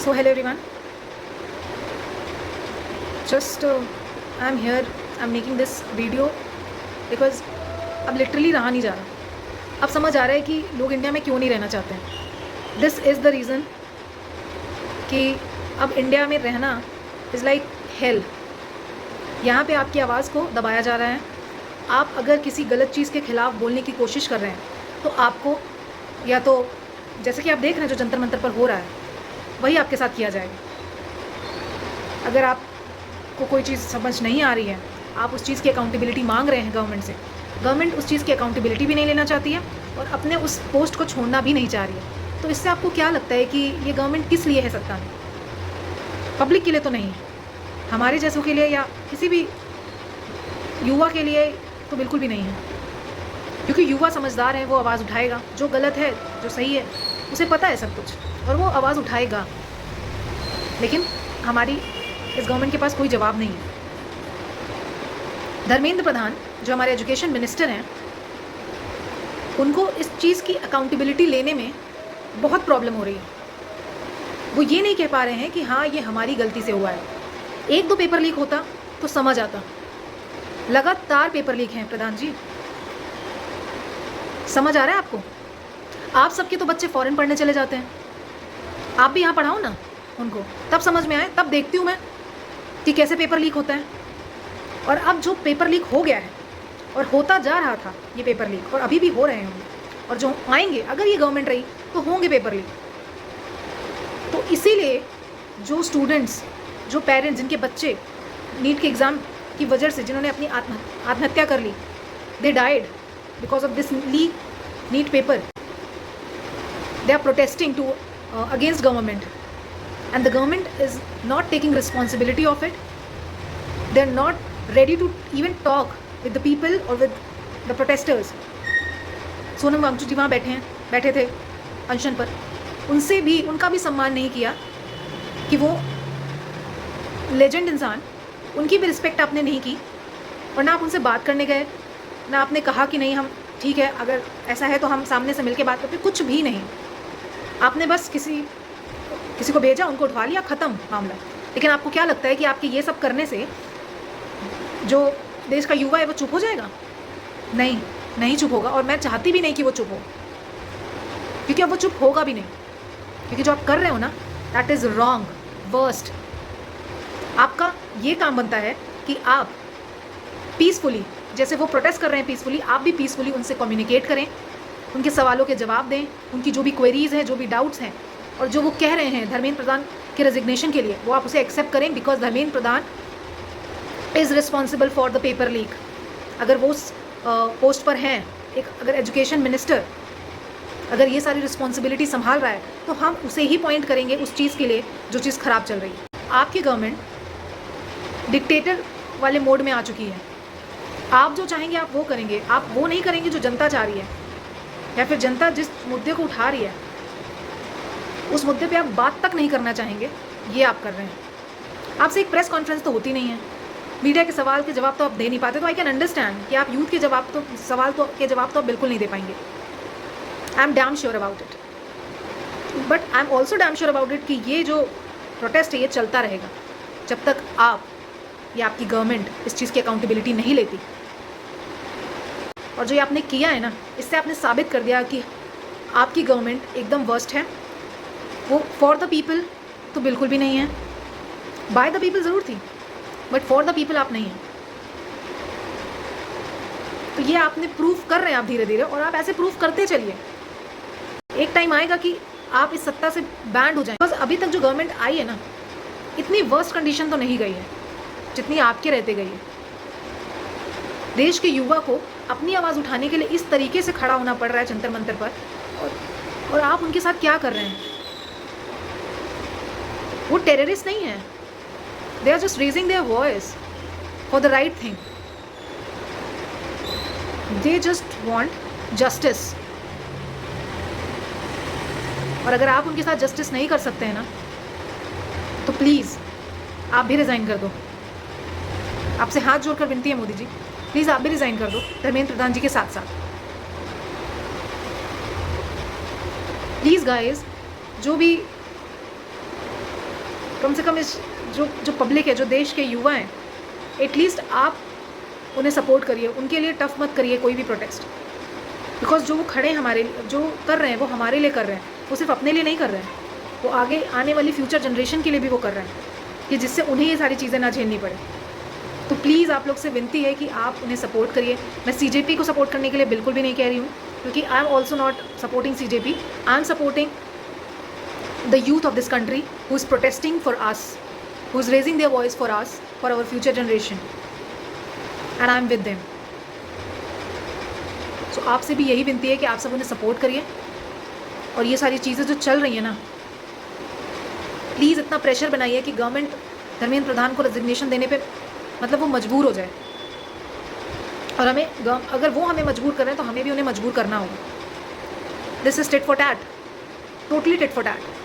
So hello everyone. Just I'm here. I'm making this video because अब literally रहा नहीं जा रहा. अब समझ आ रहा है कि लोग इंडिया में क्यों नहीं रहना चाहते हैं. दिस इज़ द रीज़न कि अब इंडिया में रहना इज़ लाइक हेल. यहाँ पे आपकी आवाज़ को दबाया जा रहा है. आप अगर किसी गलत चीज़ के ख़िलाफ़ बोलने की कोशिश कर रहे हैं तो आपको या तो जैसे कि आप देख रहे हैं जो जंतर मंतर पर हो रहा है वही आपके साथ किया जाएगा. अगर आपको कोई चीज़ समझ नहीं आ रही है, आप उस चीज़ की अकाउंटेबिलिटी मांग रहे हैं गवर्नमेंट से, गवर्नमेंट उस चीज़ की अकाउंटेबिलिटी भी नहीं लेना चाहती है और अपने उस पोस्ट को छोड़ना भी नहीं चाह रही है. तो इससे आपको क्या लगता है कि ये गवर्नमेंट किस लिए है सत्ता में? पब्लिक के लिए तो नहीं है, हमारे जैसों के लिए या किसी भी युवा के लिए तो बिल्कुल भी नहीं है. क्योंकि युवा समझदार है, वो आवाज़ उठाएगा. जो गलत है, जो सही है, उसे पता है सब कुछ और वो आवाज़ उठाएगा. लेकिन हमारी इस गवर्नमेंट के पास कोई जवाब नहीं है. धर्मेंद्र प्रधान जो हमारे एजुकेशन मिनिस्टर हैं, उनको इस चीज़ की अकाउंटेबिलिटी लेने में बहुत प्रॉब्लम हो रही है. वो ये नहीं कह पा रहे हैं कि हाँ ये हमारी गलती से हुआ है. एक दो पेपर लीक होता तो समझ आता. लगातार पेपर लीक हैं प्रधान जी. समझ आ रहा है आपको? आप सबके तो बच्चे फॉरेन पढ़ने चले जाते हैं, आप भी यहाँ पढ़ाओ ना उनको, तब समझ में आए. तब देखती हूँ मैं कि कैसे पेपर लीक होता है. और अब जो पेपर लीक हो गया है और होता जा रहा था ये पेपर लीक, और अभी भी हो रहे होंगे, और जो आएंगे अगर ये गवर्नमेंट रही तो होंगे पेपर लीक. तो इसीलिए जो स्टूडेंट्स, जो पेरेंट्स, जिनके बच्चे नीट के एग्ज़ाम की वजह से जिन्होंने अपनी आत्महत्या कर ली, they died because of this NEET paper. They are protesting to against government, and the government is not taking responsibility of it. They are not ready to even talk with the people or with the protesters. Sonam Wangchuk ji वहाँ बैठे थे अनशन पर, उनसे भी उनका भी सम्मान नहीं किया कि वो लेजेंड इंसान, उनकी भी रिस्पेक्ट आपने नहीं की. और ना आप उनसे बात करने गए, ना आपने कहा कि नहीं हम ठीक है, अगर ऐसा है तो हम सामने से मिलके बात करते. कुछ भी नहीं. आपने बस किसी को भेजा, उनको उठवा लिया, ख़त्म मामला. लेकिन आपको क्या लगता है कि आपके ये सब करने से जो देश का युवा है वो चुप हो जाएगा? नहीं चुप होगा. और मैं चाहती भी नहीं कि वो चुप हो, क्योंकि अब वो चुप होगा भी नहीं. क्योंकि जो आप कर रहे हो ना, दैट इज़ रॉन्ग, वर्स्ट. आपका ये काम बनता है कि आप पीसफुली, जैसे वो प्रोटेस्ट कर रहे हैं पीसफुली, आप भी पीसफुली उनसे कम्युनिकेट करें, उनके सवालों के जवाब दें, उनकी जो भी क्वेरीज़ हैं, जो भी डाउट्स हैं, और जो वो कह रहे हैं धर्मेंद्र प्रधान के रेजिग्नेशन के लिए, वो आप उसे एक्सेप्ट करें. Because Dharmendra Pradhan is responsible for the paper leak. अगर वो उस पोस्ट पर हैं, एक अगर एजुकेशन मिनिस्टर अगर ये सारी रिस्पॉन्सिबिलिटी संभाल रहा है, तो हम उसे ही पॉइंट करेंगे उस चीज़ के लिए जो चीज़ ख़राब चल रही है. आपकी गवर्नमेंट डिक्टेटर वाले मोड में आ चुकी है. आप जो चाहेंगे आप वो करेंगे. आप वो नहीं करेंगे जो जनता चाह रही है, या फिर जनता जिस मुद्दे को उठा रही है उस मुद्दे पे आप बात तक नहीं करना चाहेंगे. ये आप कर रहे हैं. आपसे एक प्रेस कॉन्फ्रेंस तो होती नहीं है, मीडिया के सवाल के जवाब तो आप दे नहीं पाते. तो आई कैन अंडरस्टैंड कि आप यूथ के जवाब तो के जवाब तो आप बिल्कुल नहीं दे पाएंगे. I am damn sure about it. But I am also damn sure about it कि ये जो प्रोटेस्ट है ये चलता रहेगा जब तक आप या आपकी गवर्नमेंट इस चीज़ की अकाउंटेबिलिटी नहीं लेती. और जो ये आपने किया है ना, इससे आपने साबित कर दिया कि आपकी गवर्नमेंट एकदम वर्स्ट है. वो फॉर द पीपल तो बिल्कुल भी नहीं है. बाय द पीपल ज़रूर थी, बट फॉर द पीपल आप नहीं हैं. तो ये आपने प्रूफ कर रहे हैं आप धीरे धीरे, और आप ऐसे प्रूफ करते चलिए. एक टाइम आएगा कि आप इस सत्ता से बैंड हो जाएं. बस अभी तक जो गवर्नमेंट आई है ना, इतनी वर्स्ट कंडीशन तो नहीं गई है जितनी आपके रहते गई है. देश के युवा को अपनी आवाज़ उठाने के लिए इस तरीके से खड़ा होना पड़ रहा है जंतर मंतर पर, और आप उनके साथ क्या कर रहे हैं? वो टेररिस्ट नहीं है. They are just raising their voice for the right thing. They just want justice. और अगर आप उनके साथ जस्टिस नहीं कर सकते हैं ना, तो प्लीज़ आप भी रिज़ाइन कर दो. आपसे हाथ जोड़कर विनती है मोदी जी, प्लीज़ आप भी रिज़ाइन कर दो धर्मेंद्र प्रधान जी के साथ साथ. प्लीज़ गाइस, जो भी कम से कम इस जो पब्लिक है, जो देश के युवा हैं, एटलीस्ट आप उन्हें सपोर्ट करिए, उनके लिए टफ मत करिए कोई भी प्रोटेस्ट, बिकॉज जो वो खड़े हमारे जो कर रहे हैं वो हमारे लिए कर रहे हैं, वो सिर्फ अपने लिए नहीं कर रहे हैं, वो आगे आने वाली फ्यूचर जनरेशन के लिए भी वो कर रहे हैं, कि जिससे उन्हें ये सारी चीज़ें ना झेलनी पड़े। तो प्लीज़ आप लोग से विनती है कि आप उन्हें सपोर्ट करिए। मैं CJP को सपोर्ट करने के लिए बिल्कुल भी नहीं कह रही हूँ, क्योंकि I am also not supporting CJP, I am supporting the youth of this country who is protesting for us, who is raising their voice for us, for our future generation, and I am with them. So आपसे भी यही विनती है कि आप सब उन्हें support करिए, और ये सारी चीज़ें जो चल रही हैं ना, प्लीज़ इतना प्रेशर बनाइए कि गवर्नमेंट धर्मेंद्र प्रधान को रेजिग्नेशन देने पे मतलब वो मजबूर हो जाए, और अगर वो हमें मजबूर कर रहे हैं तो हमें भी उन्हें मजबूर करना होगा। This is tit for tat, totally tit for tat.